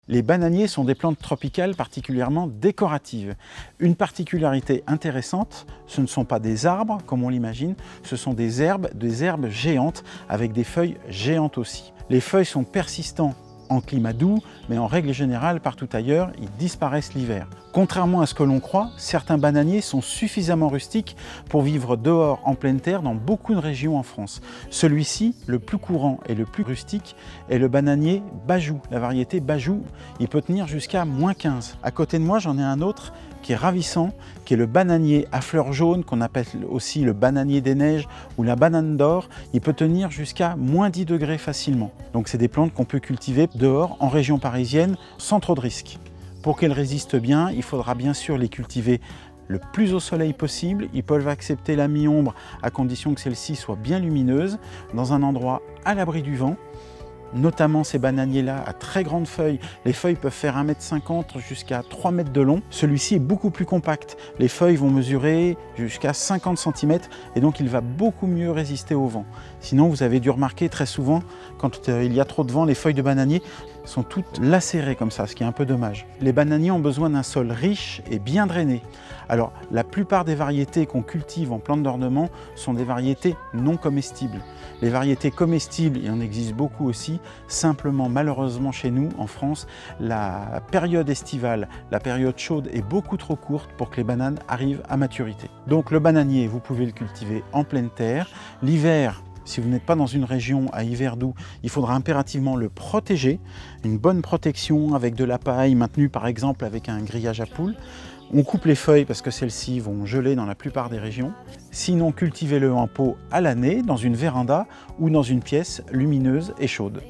Les bananiers sont des plantes tropicales particulièrement décoratives. Une particularité intéressante, ce ne sont pas des arbres comme on l'imagine, ce sont des herbes géantes avec des feuilles géantes aussi. Les feuilles sont persistantes en climat doux, mais en règle générale, partout ailleurs, ils disparaissent l'hiver. Contrairement à ce que l'on croit, certains bananiers sont suffisamment rustiques pour vivre dehors en pleine terre dans beaucoup de régions en France. Celui-ci, le plus courant et le plus rustique, est le bananier Bajou. La variété Bajou, il peut tenir jusqu'à -15. À côté de moi, j'en ai un autre qui est ravissant, qui est le bananier à fleurs jaunes, qu'on appelle aussi le bananier des neiges ou la banane d'or. Il peut tenir jusqu'à -10 degrés facilement. Donc c'est des plantes qu'on peut cultiver dehors en région parisienne sans trop de risques. Pour qu'elles résistent bien, il faudra bien sûr les cultiver le plus au soleil possible. Ils peuvent accepter la mi-ombre à condition que celle-ci soit bien lumineuse, dans un endroit à l'abri du vent. Notamment ces bananiers-là à très grandes feuilles. Les feuilles peuvent faire 1,50 m jusqu'à 3 mètres de long. Celui-ci est beaucoup plus compact. Les feuilles vont mesurer jusqu'à 50 cm et donc il va beaucoup mieux résister au vent. Sinon, vous avez dû remarquer très souvent, quand il y a trop de vent, les feuilles de bananier sont toutes lacérées comme ça, ce qui est un peu dommage. Les bananiers ont besoin d'un sol riche et bien drainé. Alors, la plupart des variétés qu'on cultive en plantes d'ornement sont des variétés non comestibles. Les variétés comestibles, il en existe beaucoup aussi, simplement malheureusement chez nous, en France, la période estivale, la période chaude est beaucoup trop courte pour que les bananes arrivent à maturité. Donc le bananier, vous pouvez le cultiver en pleine terre. L'hiver, si vous n'êtes pas dans une région à hiver doux, il faudra impérativement le protéger. Une bonne protection avec de la paille maintenue par exemple avec un grillage à poules. On coupe les feuilles parce que celles-ci vont geler dans la plupart des régions. Sinon, cultivez-le en pot à l'année, dans une véranda ou dans une pièce lumineuse et chaude.